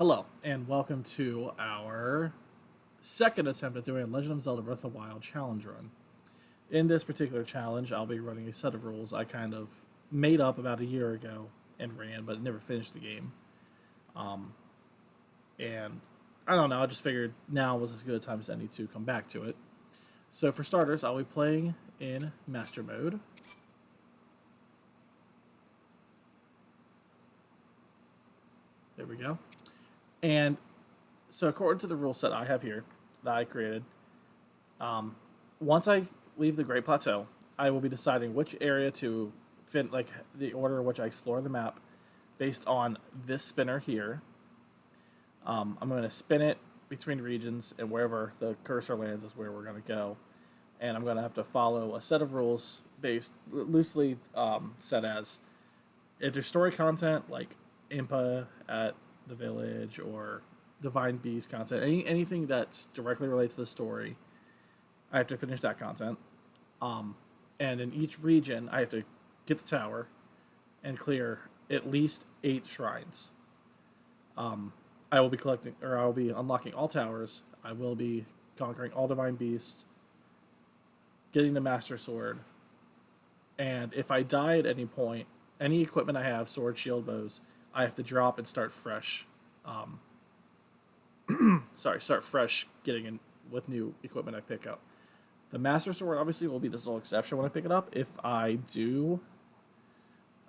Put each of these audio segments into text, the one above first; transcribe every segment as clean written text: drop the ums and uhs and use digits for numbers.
Hello, and welcome to our second attempt at doing a Legend of Zelda Breath of the Wild challenge run. In this particular challenge, I'll be running a set of rules I kind of made up about a year ago and ran, but never finished the game. And I don't know, I just figured now was as good a time as any to come back to it. So for starters, I'll be playing in Master Mode. There we go. And so according to the rule set I have here that I created, once I leave the Great Plateau, I will be deciding which area to fit, like the order in which I explore the map, based on this spinner here. I'm going to spin it between regions, and wherever the cursor lands is where we're going to go. And I'm going to have to follow a set of rules based loosely set as if there's story content like Impa at the village or Divine Beast content, anything that's directly related to the story, I have to finish that content. And in each region, I have to get the tower and clear at least 8 shrines. I will be collecting, or I will be unlocking all towers. I will be conquering all Divine Beasts, getting the Master Sword, and if I die at any point, any equipment I have, sword, shield, bows, I have to drop and start fresh. Start fresh getting in with new equipment I pick up. The Master Sword obviously will be the sole exception when I pick it up. If I do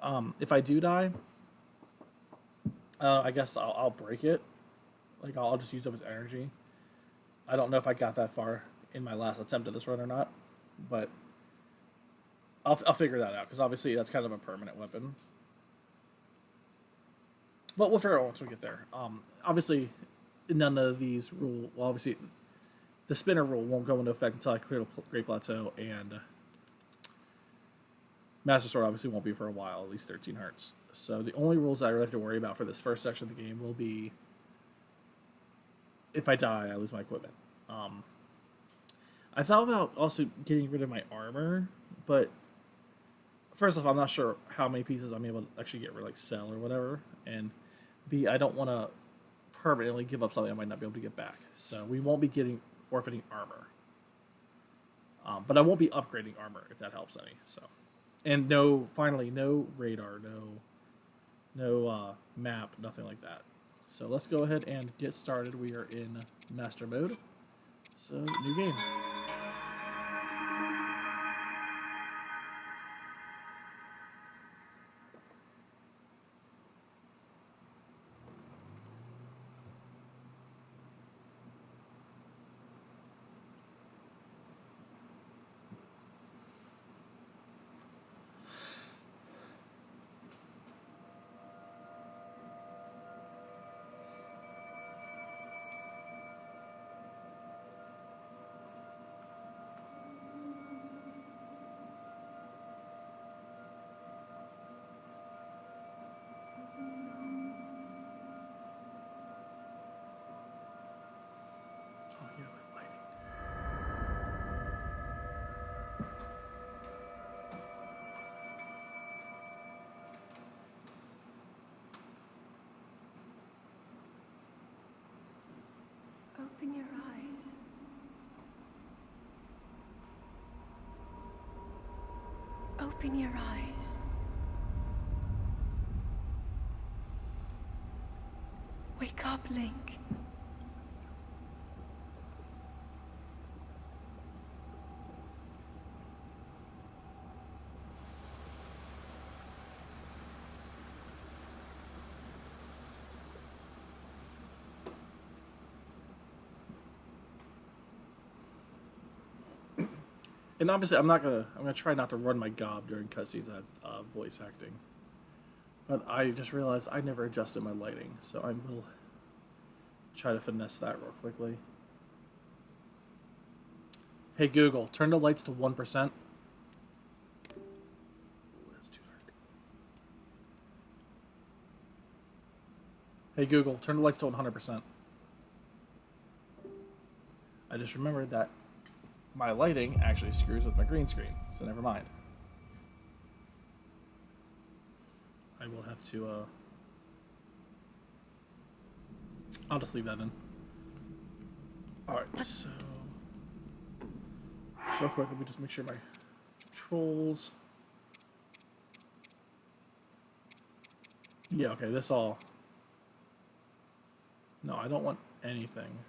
die, I guess I'll break it. Like I'll just use up its energy. I don't know if I got that far in my last attempt at this run or not, but I'll figure that out because obviously that's kind of a permanent weapon. But we'll figure it out once we get there. Obviously, none of these rule. Well, obviously, the spinner rule won't go into effect until I clear the Great Plateau, and Master Sword obviously won't be for a while, at least 13 hearts. So the only rules I really have to worry about for this first section of the game will be if I die, I lose my equipment. I thought about also getting rid of my armor, but first off, I'm not sure how many pieces I'm able to actually get rid, like sell or whatever, and B, I don't want to permanently give up something I might not be able to get back. So we won't be forfeiting armor, but I won't be upgrading armor if that helps any. So, and finally, no radar, no map, nothing like that. So let's go ahead and get started. We are in Master Mode. So new game. Oh yeah, my lighting. Open your eyes. Open your eyes. Wake up, Link. And obviously, I'm gonna try not to run my gob during cutscenes at voice acting. But I just realized I never adjusted my lighting, so I will try to finesse that real quickly. Hey Google, turn the lights to 1%. That's too dark. Hey Google, turn the lights to 100%. I just remembered that my lighting actually screws with my green screen, so never mind. I will have to I'll just leave that in. Alright, so... Real quick, let me just make sure my controls... Yeah, okay, this all... No, I don't want anything.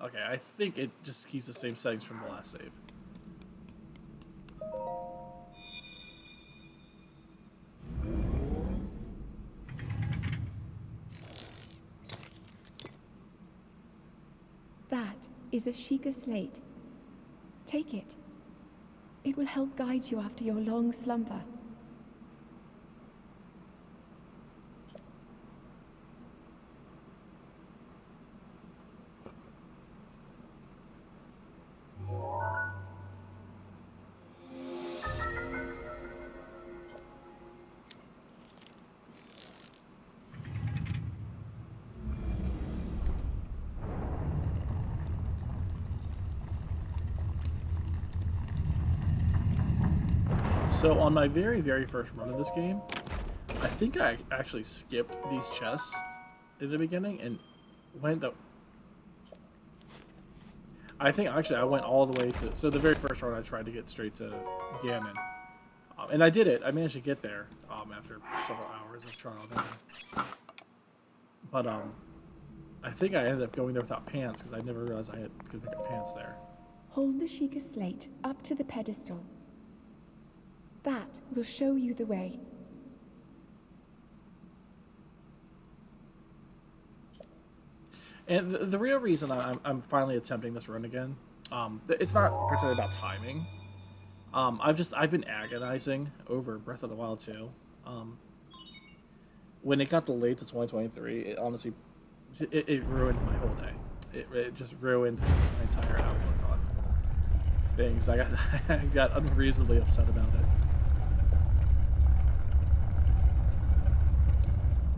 Okay, I think it just keeps the same settings from the last save. That is a Sheikah slate. Take it. It will help guide you after your long slumber. So on my very, very first run of this game, I think I actually skipped these chests in the beginning and went up. I think actually I went all the way to, so the very first run I tried to get straight to Ganon. And I did it. I managed to get there after several hours of trial and error. But I think I ended up going there without pants because I never realized I could pick up pants there. Hold the Sheikah slate up to the pedestal. That will show you the way. And the real reason I'm finally attempting this run again, it's not particularly about timing. I've been agonizing over Breath of the Wild 2. When it got delayed to 2023, it honestly, it ruined my whole day. It just ruined my entire outlook on things. I got unreasonably upset about it.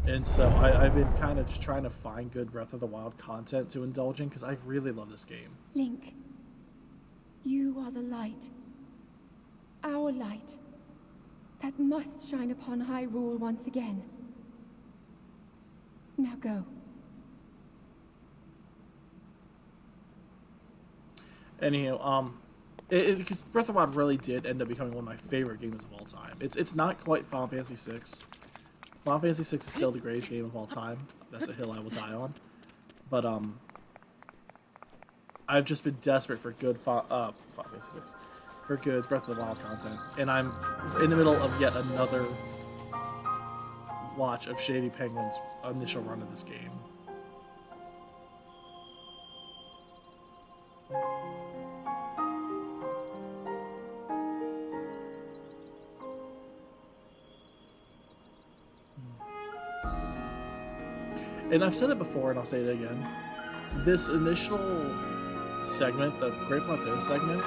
And so I've been kind of just trying to find good Breath of the Wild content to indulge in because I really love this game. Link, you are the light. Our light. That must shine upon Hyrule once again. Now go. Anyhow, because Breath of the Wild really did end up becoming one of my favorite games of all time. It's not quite Final Fantasy VI. Final Fantasy VI is still the greatest game of all time. That's a hill I will die on. But I've just been desperate for good Final Fantasy VI, for good Breath of the Wild content, and I'm in the middle of yet another watch of Shady Penguin's initial run of this game. And I've said it before, and I'll say it again. This initial segment, the Great Plateau segment,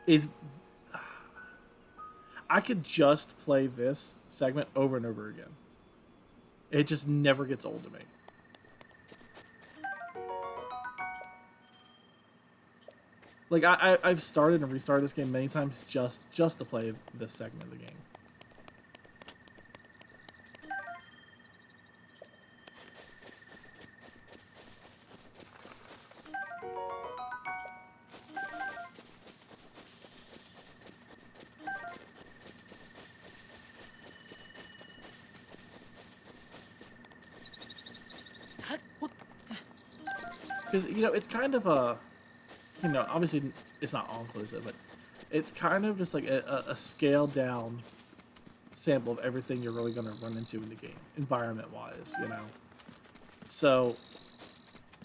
is... I could just play this segment over and over again. It just never gets old to me. Like, I've started and restarted this game many times just to play this segment of the game. Because, you know, it's kind of a, you know, obviously it's not all-inclusive, but it's kind of just like a scaled-down sample of everything you're really going to run into in the game, environment-wise, you know. So,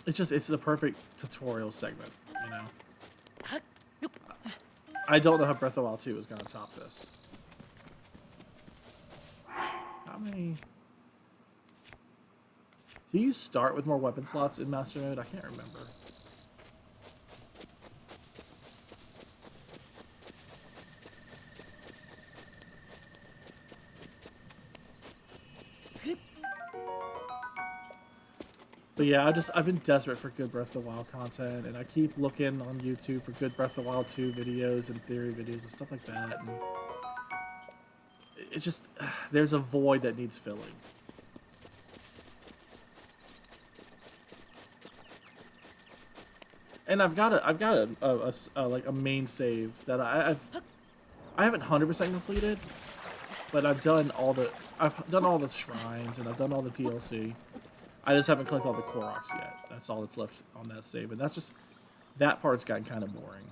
it's the perfect tutorial segment, you know. I don't know how Breath of the Wild 2 is going to top this. How many... Do you start with more weapon slots in Master Mode? I can't remember. But yeah, I've been desperate for good Breath of the Wild content, and I keep looking on YouTube for good Breath of the Wild 2 videos and theory videos and stuff like that. And it's just there's a void that needs filling. And I've got like a main save that I haven't 100% completed, but I've done all the shrines and I've done all the DLC. I just haven't collected all the Koroks yet. That's all that's left on that save, and that's just that part's gotten kind of boring.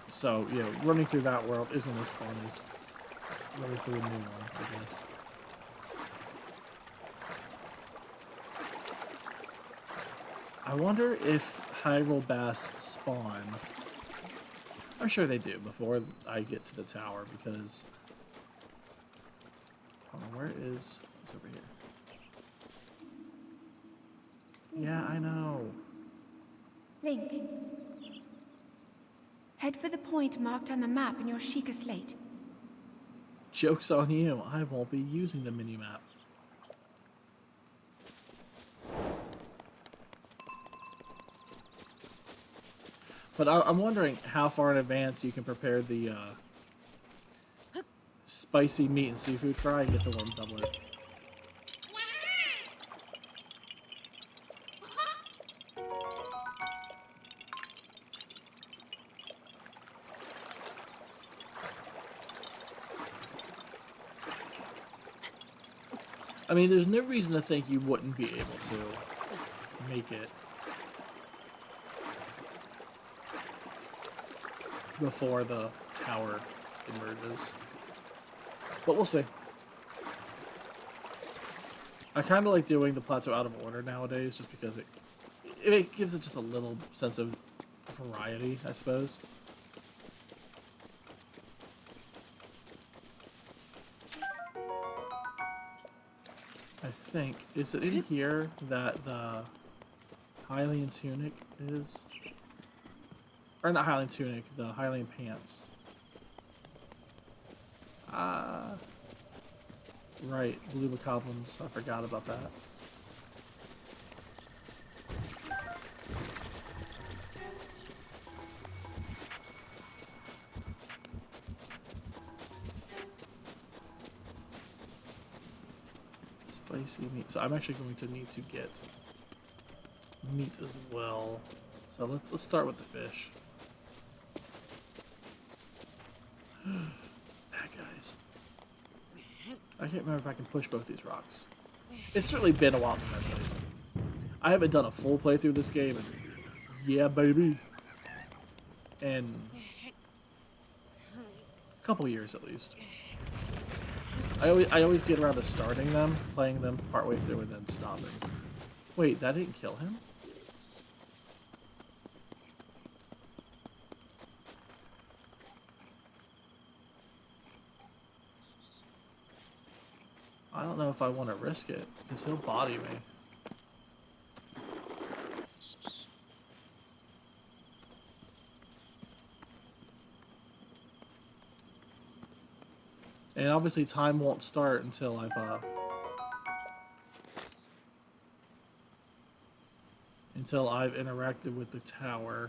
So you know, running through that world isn't as fun as running through a new one, I guess. I wonder if Hyrule Bass spawn. I'm sure they do before I get to the tower because. Hold on, where is? It's over here. Yeah, I know. Link. Head for the point marked on the map in your Sheikah slate. Joke's on you. I won't be using the minimap. But I'm wondering how far in advance you can prepare the spicy meat and seafood fry and get the worm doublet. I mean, there's no reason to think you wouldn't be able to make it before the tower emerges. But we'll see. I kind of like doing the plateau out of order nowadays just because it gives it just a little sense of variety, I suppose. I think, is it in here that the Hylian tunic is? Or not Hylian tunic, the Hylian pants. Right, blue bokoblins. I forgot about that. Spicy meat. So I'm actually going to need to get meat as well. So let's start with the fish. Bad guys. I can't remember if I can push both these rocks. It's certainly been a while since I played. I haven't done a full playthrough of this game, and yeah, baby. In a couple years at least. I always get around to starting them, playing them partway through, and then stopping. Wait, that didn't kill him? I don't know if I want to risk it, because he'll body me. And obviously time won't start until I've interacted with the tower.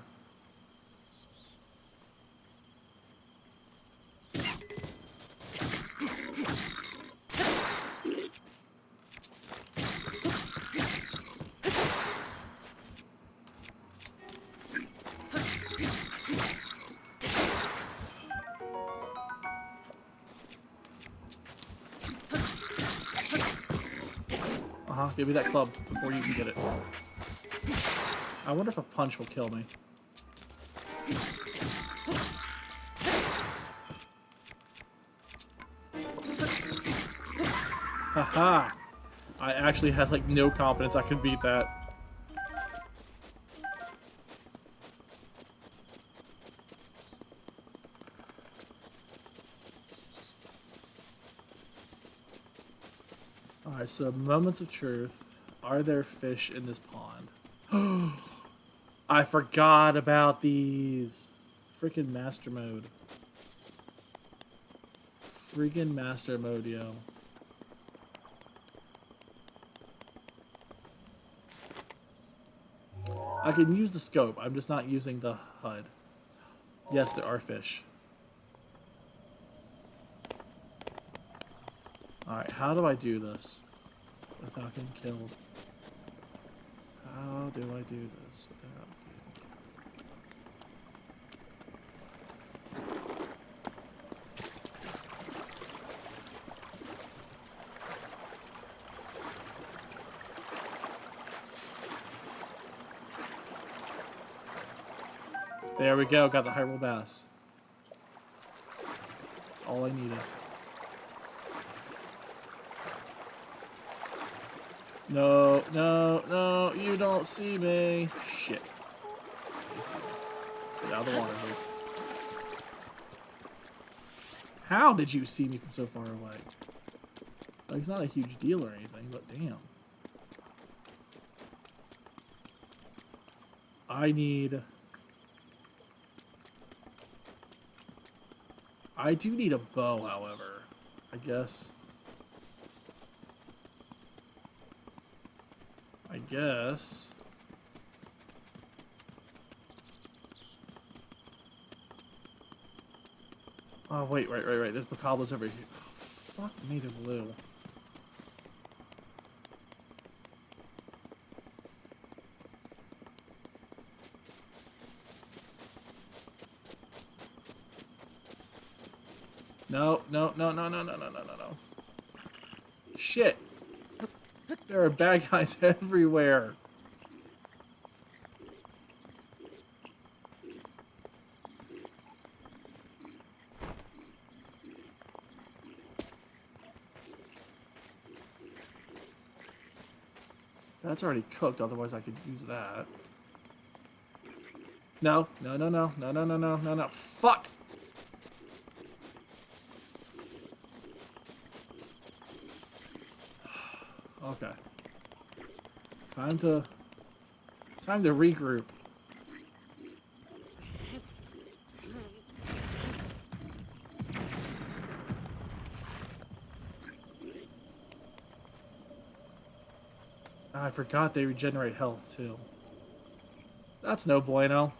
Give me that club before you can get it. I wonder if a punch will kill me. Haha! I actually had like no confidence I could beat that. Alright, so moments of truth. Are there fish in this pond? I forgot about these. Freaking master mode. Freaking master mode, yo. I can use the scope. I'm just not using the HUD. Yes, there are fish. Alright, how do I do this without getting killed? How do I do this without getting killed? There we go, got the Hyrule bass. That's all I needed. No, no, no, you don't see me. Shit. You see me. Get out of the water, dude. How did you see me from so far away? Like, it's not a huge deal or anything, but damn. I do need a bow, however. I guess. Oh, wait, right. There's Bokoblins over here. Oh, fuck me, they're blue. No. Shit. There are bad guys everywhere. That's already cooked, otherwise I could use that. No. Fuck! Okay. Time to regroup. I forgot they regenerate health too. That's no bueno.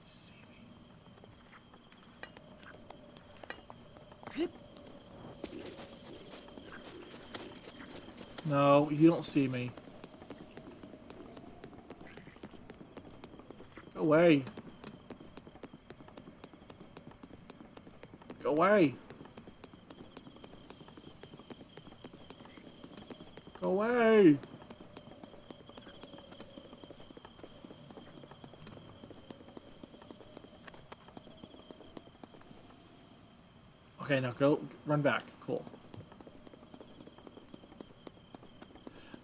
See me. No, you don't see me. Go away. Go away. Go away. Okay, now go run back. Cool.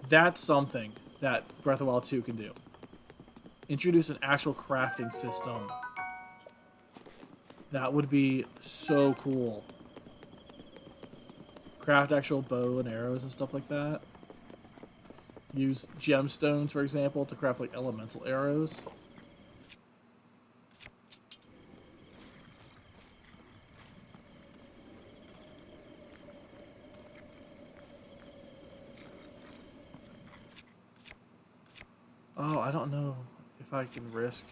That's something that Breath of the Wild 2 can do. Introduce an actual crafting system. That would be so cool. Craft actual bow and arrows and stuff like that. Use gemstones, for example, to craft like elemental arrows. Oh, I don't know if I can risk.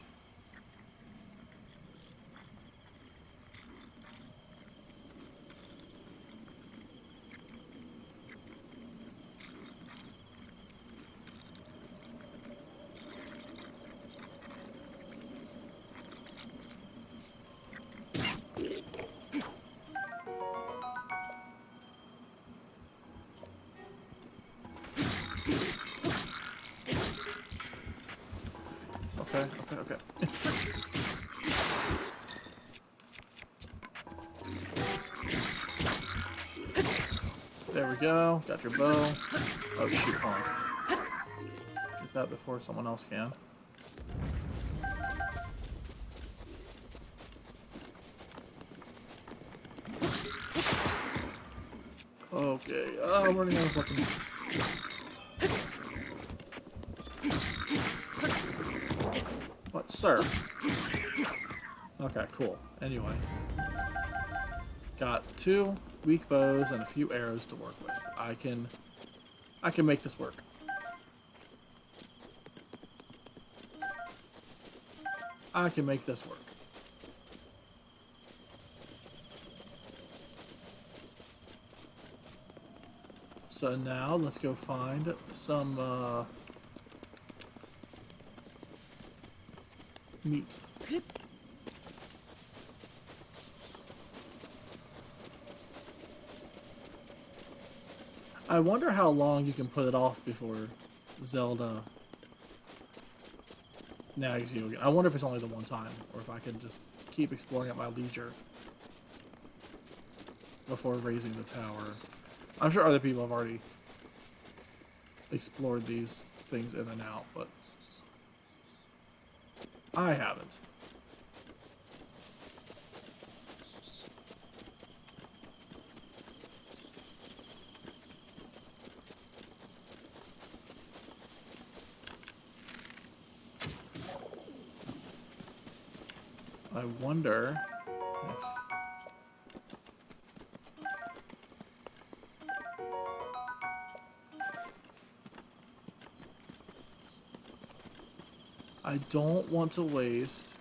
Okay. There we go. Got your bow. Oh shoot, hold on. Get that before someone else can. Okay. Oh, I'm running out of weapons. What, sir? Okay, cool. Anyway. Got 2. weak bows and a few arrows to work with. I can make this work. I can make this work. So now let's go find some meat. I wonder how long you can put it off before Zelda nags you again. I wonder if it's only the one time, or if I can just keep exploring at my leisure before raising the tower. I'm sure other people have already explored these things in and out, but I haven't. I wonder if... I don't want to waste...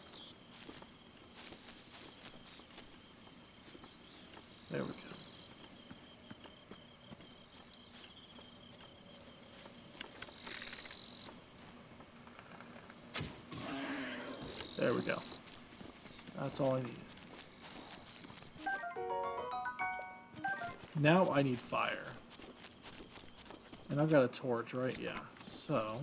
There we go. There we go. That's all I need. Now I need fire. And I've got a torch, right? Yeah. So...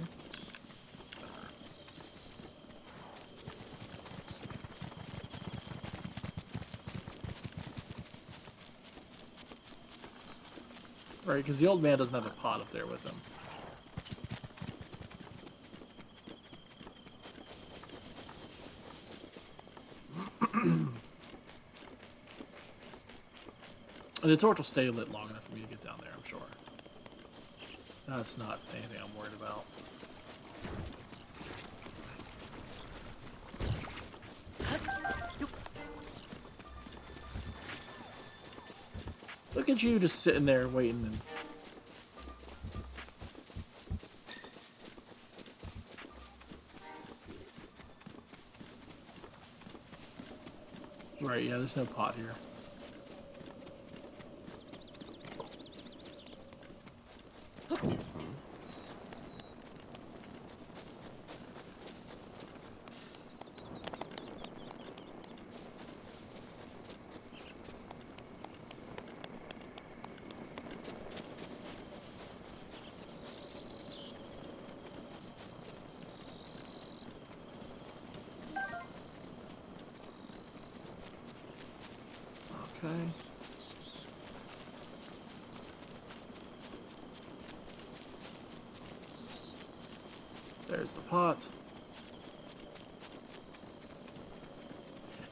Right, because the old man doesn't have a pot up there with him. And the torch will stay lit long enough for me to get down there, I'm sure. That's not anything I'm worried about. Look at you just sitting there waiting and... Right, yeah, there's no pot here. Okay. There's the pot.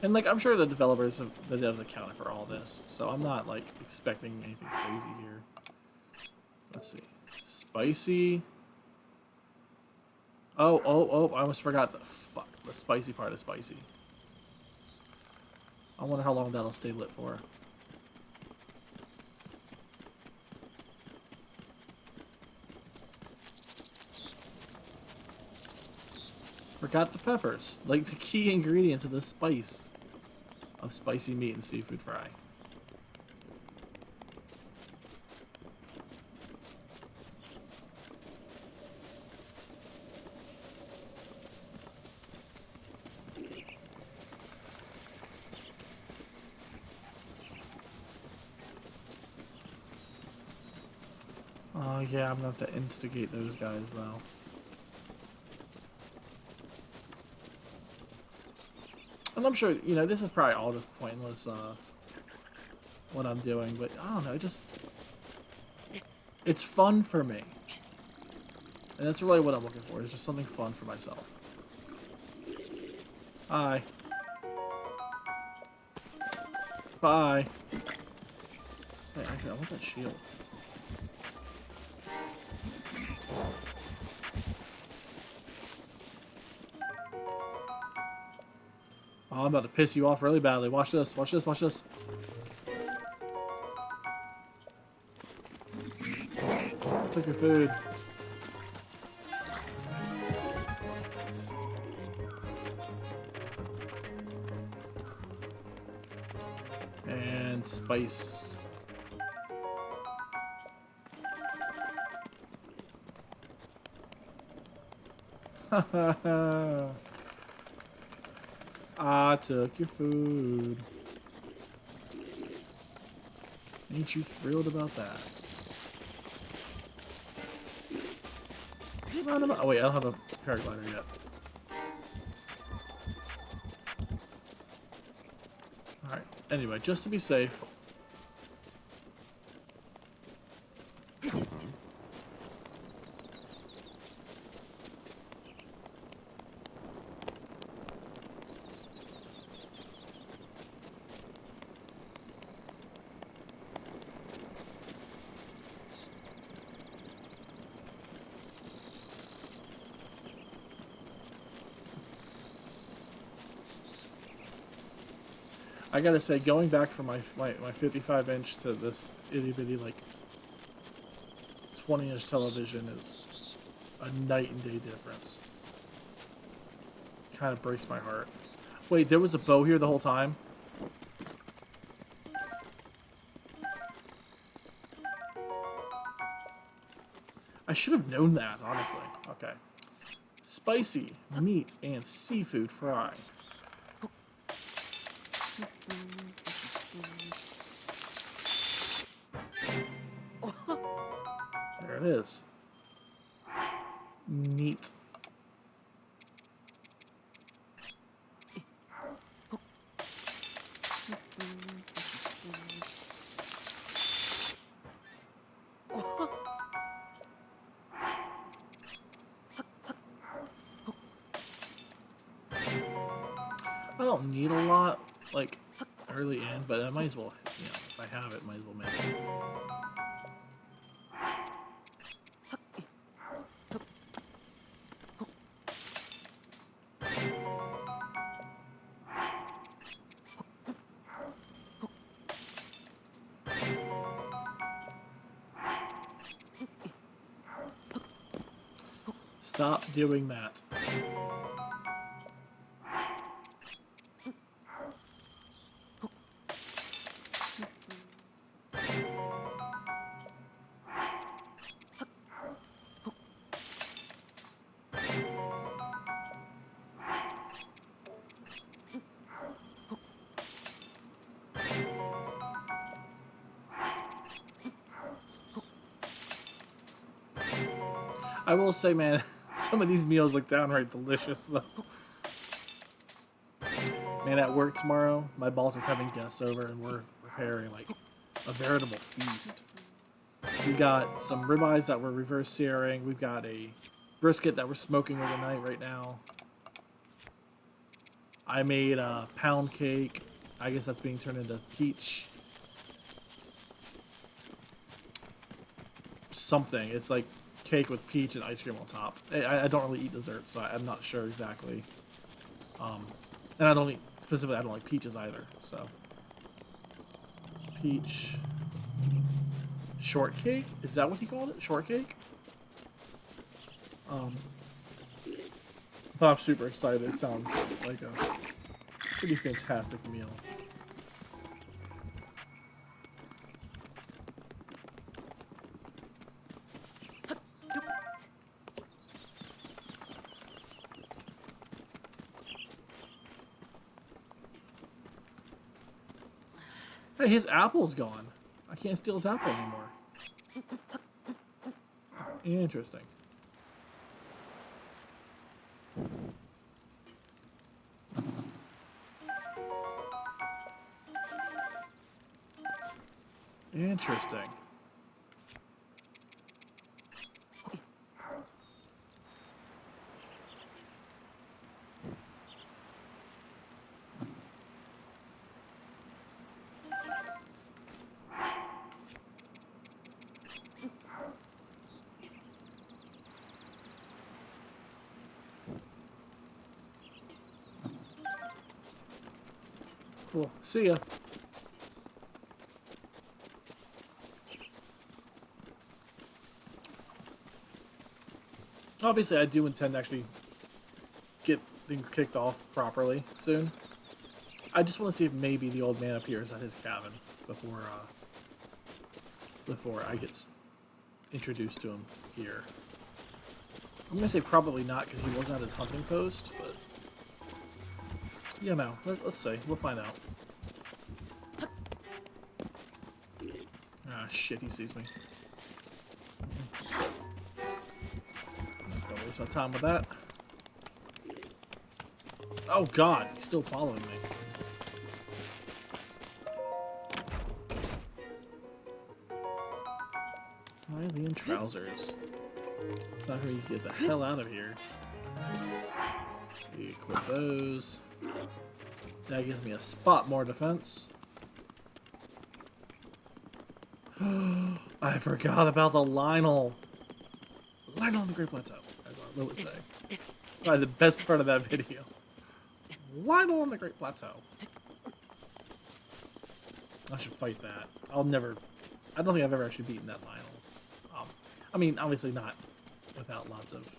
And like, I'm sure the developers have, the devs accounted for all this, so I'm not like expecting anything crazy here. Let's see. Spicy. Oh, I almost forgot the spicy part is spicy. I wonder how long that'll stay lit for. Forgot the peppers, like the key ingredients of the spice of spicy meat and seafood fry. Oh yeah, I'm gonna have to instigate those guys though. And I'm sure, you know, this is probably all just pointless, what I'm doing, but I don't know, it's fun for me. And that's really what I'm looking for, is just something fun for myself. Hi. Bye. Hey, actually, I want that shield. Oh, I'm about to piss you off really badly. Watch this, watch this, watch this. took your food. And spice. I took your food. Ain't you thrilled about that? Oh wait, I don't have a paraglider yet. Alright, anyway, just to be safe. I gotta say, going back from my 55 inch to this itty bitty like 20 inch television is a night and day difference. Kind of breaks my heart. Wait, there was a bow here the whole time? I should have known that, honestly. Okay. Spicy meat and seafood fry. There it is. Neat. I don't need a lot, like, early in, but I might as well, you know, if I have it, might as well make it. Stop doing that. I will say, man, some of these meals look downright delicious, though. Man, at work tomorrow, my boss is having guests over, and we're preparing, like, a veritable feast. We got some ribeyes that we're reverse searing. We've got a brisket that we're smoking overnight right now. I made a pound cake. I guess that's being turned into peach something. It's like cake with peach and ice cream on top. I don't really eat desserts, so I'm not sure exactly. And I don't eat, specifically, I don't like peaches either, so. Peach. Shortcake? Is that what he called it? Shortcake? But I'm super excited. It sounds like a pretty fantastic meal. Hey, his apple's gone. I can't steal his apple anymore. Interesting. Interesting. Cool. See ya. Obviously, I do intend to actually get things kicked off properly soon. I just want to see if maybe the old man appears at his cabin before I get introduced to him here. I'm gonna say probably not because he wasn't at his hunting post, but yeah, no. Let's see. We'll find out. Ah, shit! He sees me. Don't waste my time with that. Oh God, he's still following me. Alien trousers. Thought we get the hell out of here. Equip those. That gives me a spot more defense. I forgot about the Lionel. Lionel on the Great Plateau, as I would say. Probably the best part of that video. Lionel on the Great Plateau. I should fight that. I don't think I've ever actually beaten that Lionel. I mean, obviously not without lots of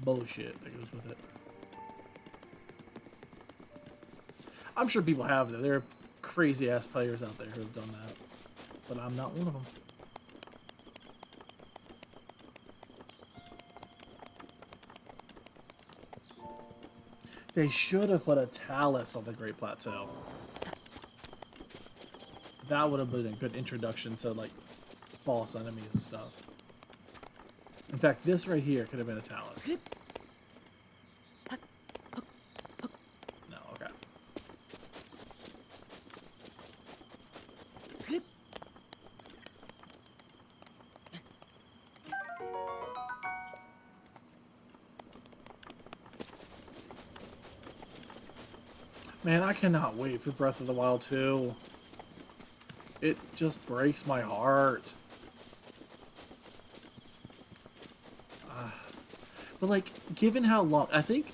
bullshit that goes with it. I'm sure people have, though. There are crazy-ass players out there who have done that. But I'm not one of them. They should have put a Talus on the Great Plateau. That would have been a good introduction to, like, boss enemies and stuff. In fact, this right here could have been a Talus. No, okay. Man, I cannot wait for Breath of the Wild 2. It just breaks my heart. But like, given how long, I think,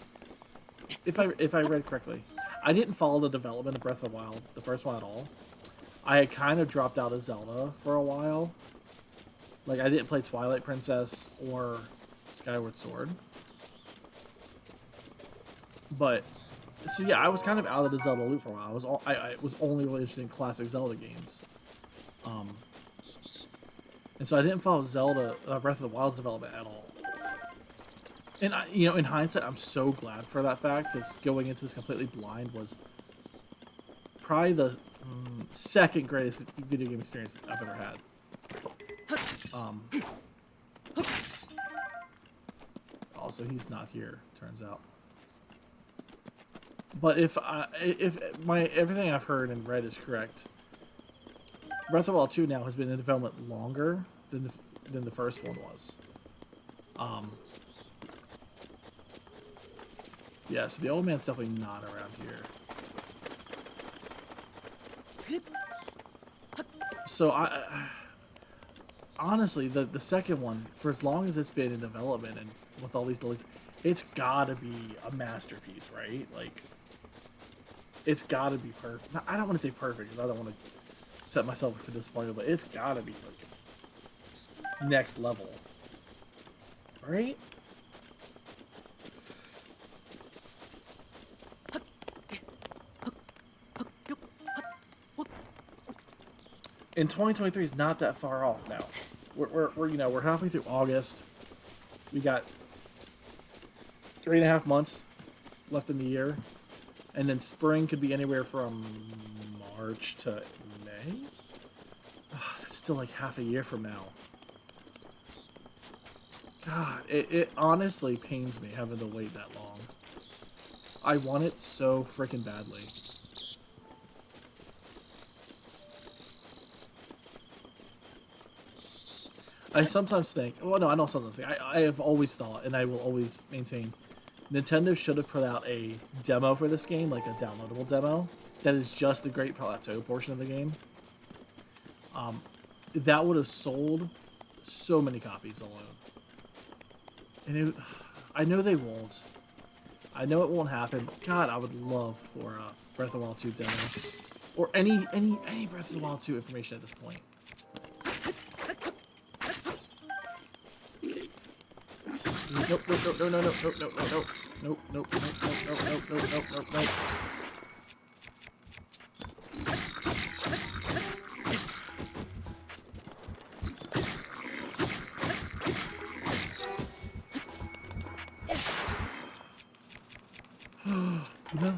if I read correctly, I didn't follow the development of Breath of the Wild, the first one at all. I had kind of dropped out of Zelda for a while. Like, I didn't play Twilight Princess or Skyward Sword. But, so yeah, I was kind of out of the Zelda loop for a while. I was only really interested in classic Zelda games. And so I didn't follow Breath of the Wild's development at all. And, in hindsight, I'm so glad for that fact, because going into this completely blind was probably the second greatest video game experience I've ever had. Also, he's not here, turns out. But if everything I've heard and read is correct, Breath of the Wild 2 now has been in development longer than the first one was. Yeah, so the old man's definitely not around here. So honestly, the second one, for as long as it's been in development and with all these delays, it's gotta be a masterpiece, right? Like, it's gotta be perfect. I don't want to say perfect because I don't want to set myself up for disappointment, but it's gotta be like next level, right? And 2023 is not that far off now. We're halfway through August. We got 3.5 months left in the year, and then spring could be anywhere from March to May. Oh, that's still like half a year from now. God, it honestly pains me having to wait that long. I want it so freaking badly. I sometimes think, well, no, I don't sometimes think, I have always thought, and I will always maintain, Nintendo should have put out a demo for this game, like a downloadable demo, that is just the Great Plateau portion of the game. That would have sold so many copies alone. And I know they won't. I know it won't happen, but God, I would love for Breath of the Wild 2 demo. Or any Breath of the Wild 2 information at this point. Nope, nope, nope, no, no, no, nope, nope, nope, nope, nope, nope, nope, nope, nope, nope, nope, nope, nope. No.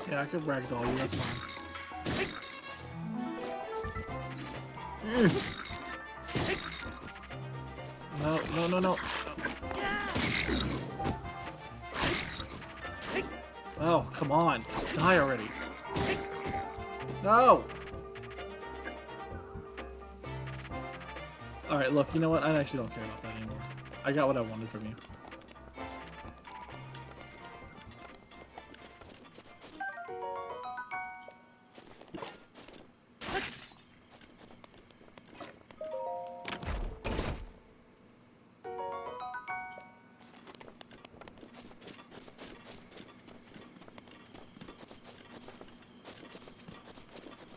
Yeah, I could ragdoll you, that's fine. No, no, no, no. Oh, come on. Just die already. No! Alright, look, you know what? I actually don't care about that anymore. I got what I wanted from you.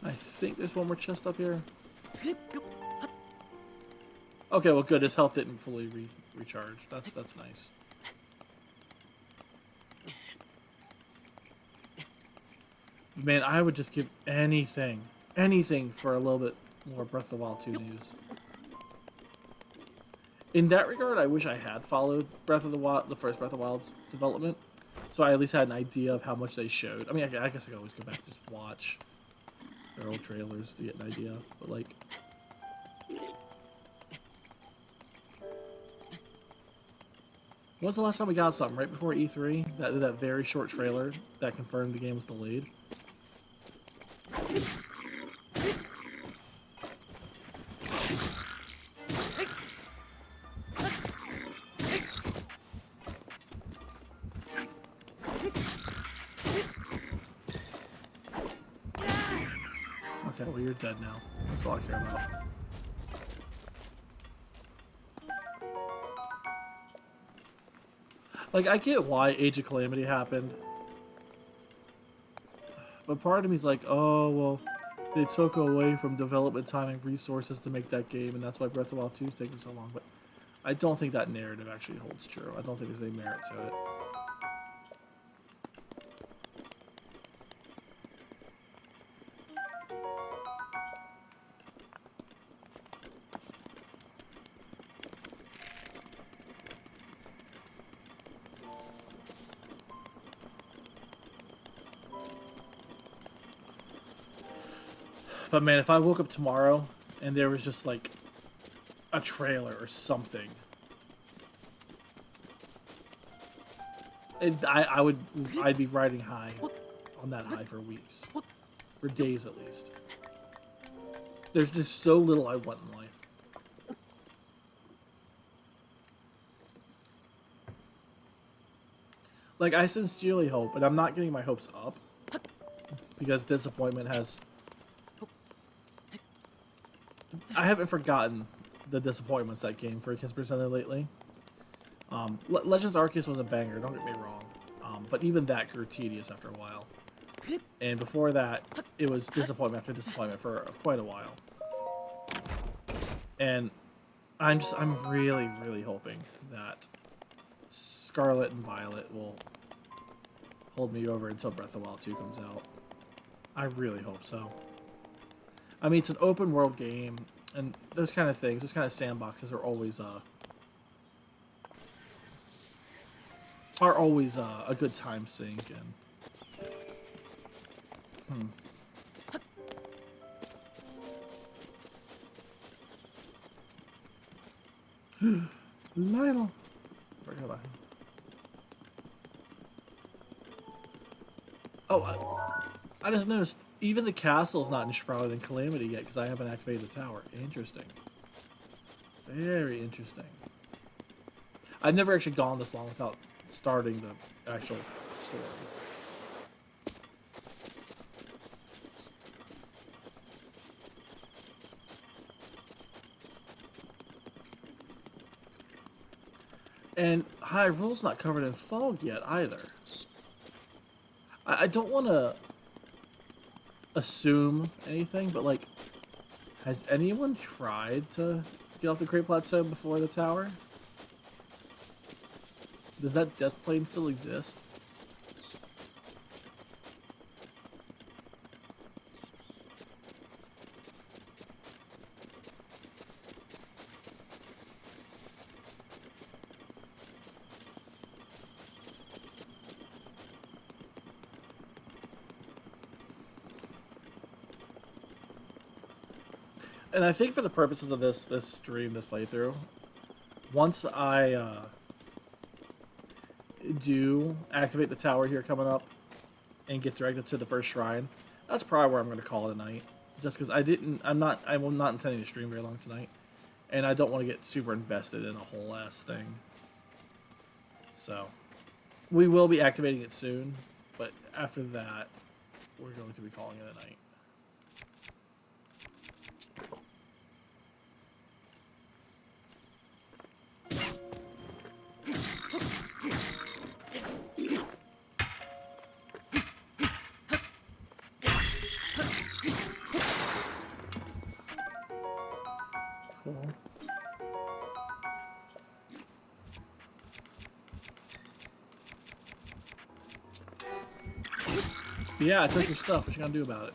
I think there's one more chest up here. Okay, well good. His health didn't fully recharge. That's nice. Man, I would just give anything for a little bit more Breath of the Wild 2 news. In that regard, I wish I had followed Breath of the Wild, the first Breath of the Wild's development, so I at least had an idea of how much they showed. I mean, I guess I could always go back and just watch their old trailers to get an idea, but like, when was the last time we got something? Right before E3? That very short trailer that confirmed the game was delayed? Okay, well you're dead now. That's all I care about. Like, I get why Age of Calamity happened. But part of me's like, oh, well, they took away from development time and resources to make that game, and that's why Breath of the Wild 2 is taking so long. But I don't think that narrative actually holds true. I don't think there's any merit to it. But man, if I woke up tomorrow and there was just like a trailer or something, I'd be riding high on that high for weeks, for days at least. There's just so little I want in life. Like, I sincerely hope, and I'm not getting my hopes up, because disappointment has... I haven't forgotten the disappointments that game freak has presented lately. Legends Arceus was a banger, don't get me wrong. But even that grew tedious after a while. And before that, it was disappointment after disappointment for quite a while. And I'm really, really hoping that Scarlet and Violet will hold me over until Breath of the Wild 2 comes out. I really hope so. I mean, it's an open world game, and those kind of things, those kind of sandboxes are always a good time sink. And Lionel, forgot about him. Oh, I just noticed even the castle's not enshrouded in Calamity yet because I haven't activated the tower. Interesting. Very interesting. I've never actually gone this long without starting the actual story. And Hyrule's not covered in fog yet either. I don't want to... assume anything, but like, has anyone tried to get off the Great Plateau before the tower? Does that death plane still exist? And I think for the purposes of this stream, this playthrough, once I do activate the tower here coming up and get directed to the first shrine, that's probably where I'm going to call it a night. Just because I'm not intending to stream very long tonight, and I don't want to get super invested in a whole ass thing. So, we will be activating it soon, but after that, we're going to be calling it a night. Cool. Yeah, I took your stuff. What you gonna do about it?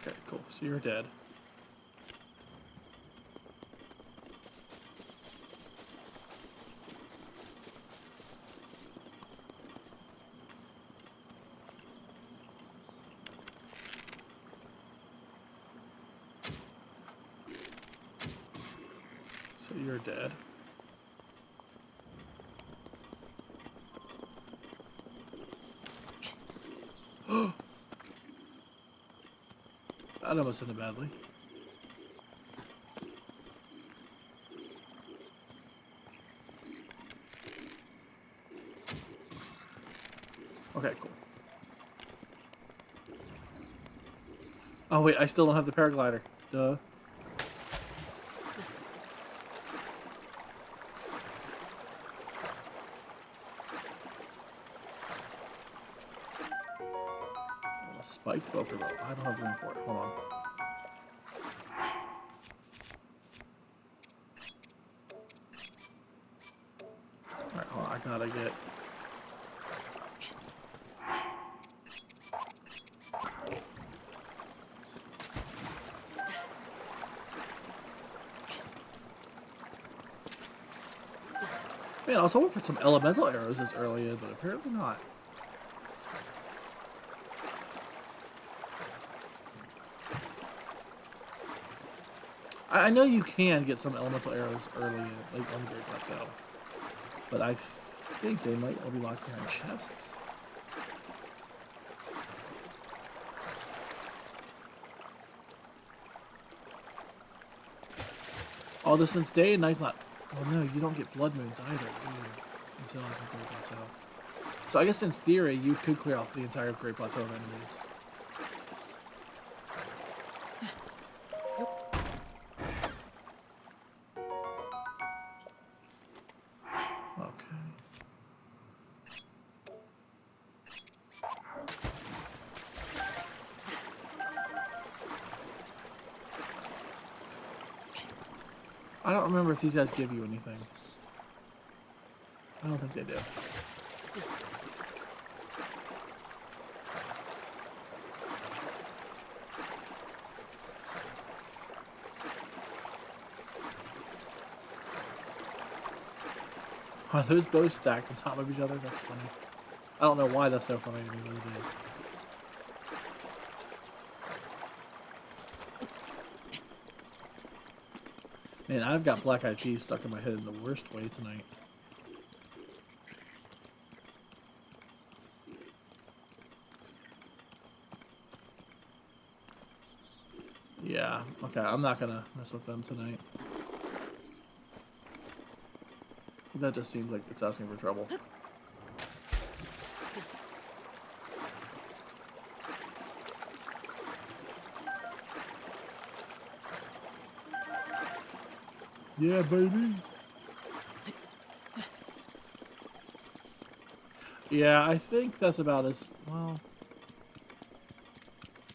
Okay, cool. So you're dead. So you're dead. That almost ended badly. Okay, cool. Oh wait, I still don't have the paraglider. Duh. A spiked poker bow. I don't have room for it. Hold on. Alright, hold on. I gotta get... Man, I was hoping for some elemental arrows this early in, but apparently not. I know you can get some elemental arrows early in, like on the Great Plateau, but I think they might all be locked behind chests. Although since day and night's not... Well, no, you don't get blood moons either, until after Great Plateau. So I guess in theory, you could clear off the entire Great Plateau of enemies. Okay. I don't remember if these guys give you anything. I don't think they do. Are those bows stacked on top of each other? That's funny. I don't know why that's so funny to me, but it is. Man, I've got Black Eyed Peas stuck in my head in the worst way tonight. Yeah, okay, I'm not gonna mess with them tonight. That just seems like it's asking for trouble. Yeah, baby. Yeah, I think that's about as well.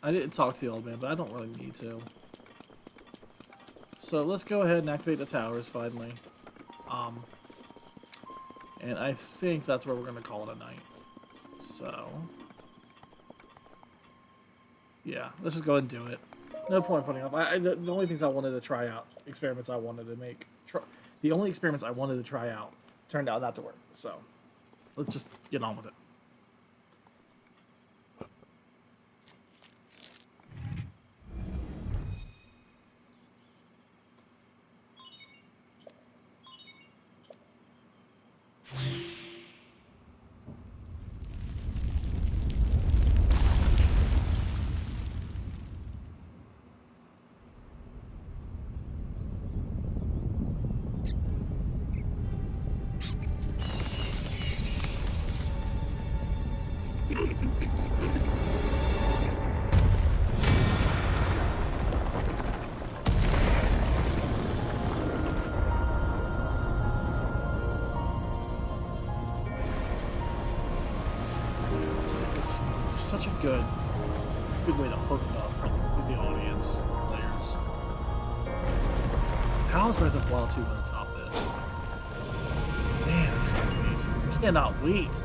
I didn't talk to the old man, but I don't really need to. So let's go ahead and activate the towers finally. And I think that's where we're gonna call it a night. So yeah, let's just go ahead and do it. No point putting up. The only things I wanted to try out, experiments I wanted to make, the only experiments I wanted to try out turned out not to work. So let's just get on with it. Such a good way to hook the audience players. How's Breath of the Wild 2 gonna top this? Man, I cannot wait.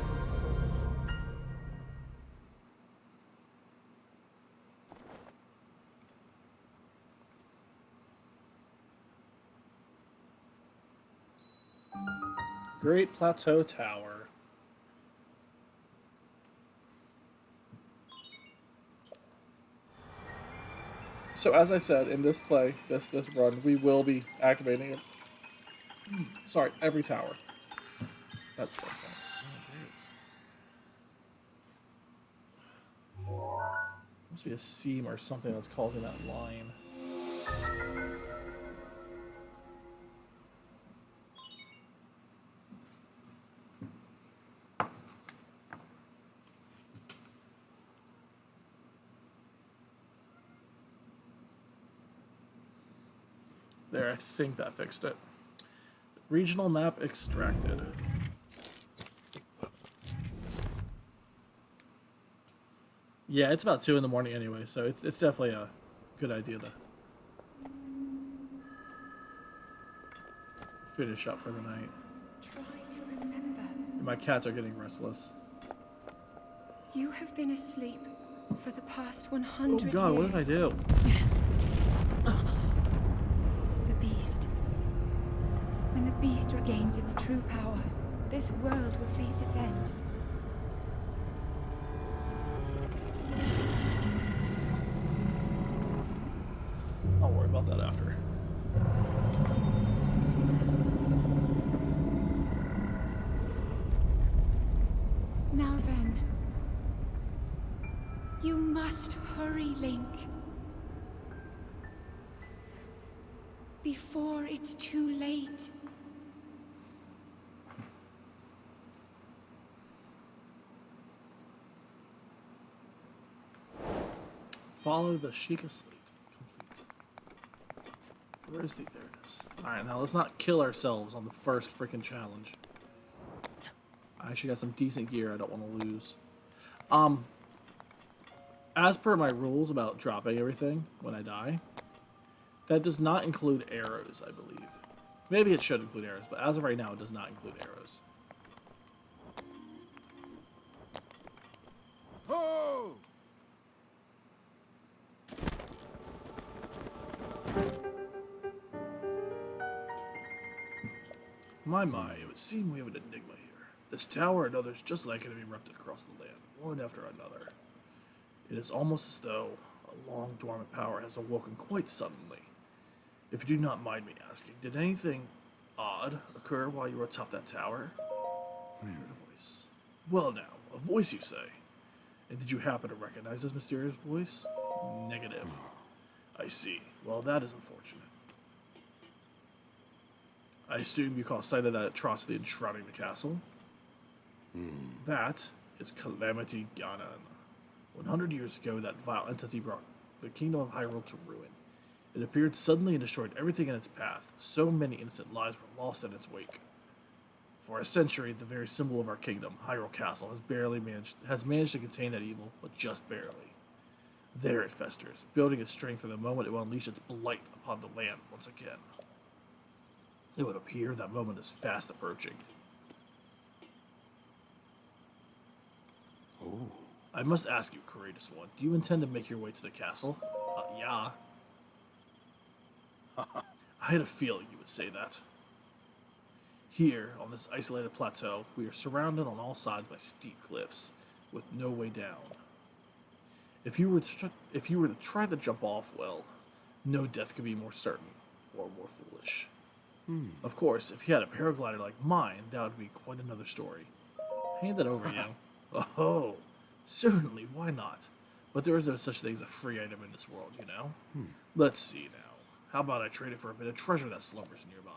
Great Plateau Tower. So as I said, in this play, this run, we will be activating it. Sorry, every tower. That's something. Must be a seam or something that's causing that line. There, I think that fixed it. Regional map extracted. Yeah, it's about 2 in the morning anyway, so it's definitely a good idea to finish up for the night. Try to remember. My cats are getting restless. You have been asleep for the past 100 years. Oh god, what did I do? The beast. When the beast regains its true power, this world will face its end. I'll worry about that after. Now then, you must hurry, Link. Before it's too late. Follow the Sheikah Slate. Complete. Where is the... There it is. Alright, now let's not kill ourselves on the first freaking challenge. I actually got some decent gear I don't want to lose. As per my rules about dropping everything when I die, that does not include arrows, I believe. Maybe it should include arrows, but as of right now, it does not include arrows. Oh! My, it would seem we have an enigma here. This tower and others just like it have erupted across the land, one after another. It is almost as though a long dormant power has awoken quite suddenly. If you do not mind me asking, did anything odd occur while you were atop that tower? I heard a voice. Well now, a voice you say. And did you happen to recognize this mysterious voice? Negative. I see. Well, that is unfortunate. I assume you caught sight of that atrocity enshrouding the castle? That is Calamity Ganon. 100 years ago, that vile entity brought the kingdom of Hyrule to ruin. It appeared suddenly and destroyed everything in its path. So many innocent lives were lost in its wake. For a century, the very symbol of our kingdom, Hyrule Castle, has managed to contain that evil, but just barely. There it festers, building its strength for the moment it will unleash its blight upon the land once again. It would appear that moment is fast approaching. Oh. I must ask you, courageous one, do you intend to make your way to the castle? Yeah. I had a feeling you would say that. Here, on this isolated plateau, we are surrounded on all sides by steep cliffs, with no way down. If you were to try to jump off, well, no death could be more certain, or more foolish. Of course, if you had a paraglider like mine, that would be quite another story. Hand it over, you. Oh, certainly, why not? But there is no such thing as a free item in this world, you know? Let's see now. How about I trade it for a bit of treasure that slumbers nearby?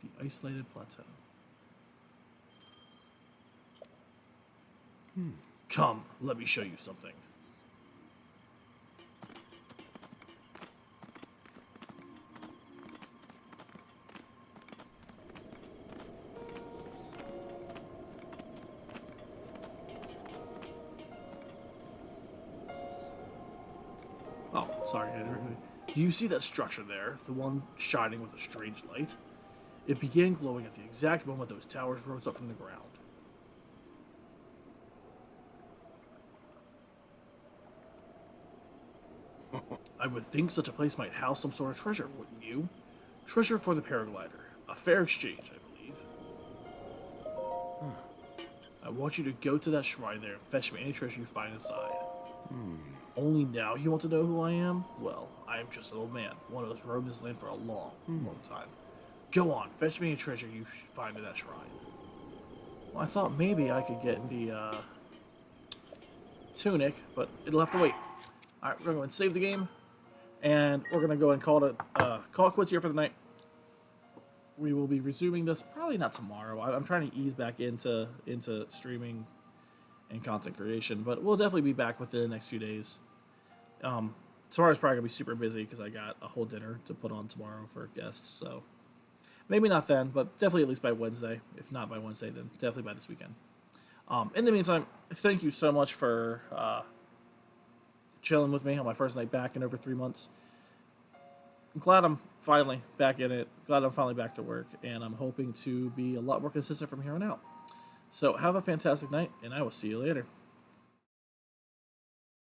The isolated plateau. Come, let me show you something. Oh, sorry. Do you see that structure there? The one shining with a strange light? It began glowing at the exact moment those towers rose up from the ground. I would think such a place might house some sort of treasure, wouldn't you? Treasure for the paraglider. A fair exchange, I believe. I want you to go to that shrine there and fetch me any treasure you find inside. Only now you want to know who I am? Well, I am just an old man, one of those roamed this land for a long, long time. Go on, fetch me any treasure you find in that shrine. Well, I thought maybe I could get the tunic, but it'll have to wait. Alright, we're going to go and save the game. And we're going to go and call it quits here for the night. We will be resuming this probably not tomorrow. I'm trying to ease back into streaming and content creation, but we'll definitely be back within the next few days. Tomorrow's probably going to be super busy because I got a whole dinner to put on tomorrow for guests, so maybe not then, but definitely at least by Wednesday. If not by Wednesday, then definitely by this weekend. In the meantime, thank you so much for chilling with me on my first night back in over 3 months. I'm glad I'm finally back in it. Glad I'm finally back to work, and I'm hoping to be a lot more consistent from here on out. So have a fantastic night, and I will see you later.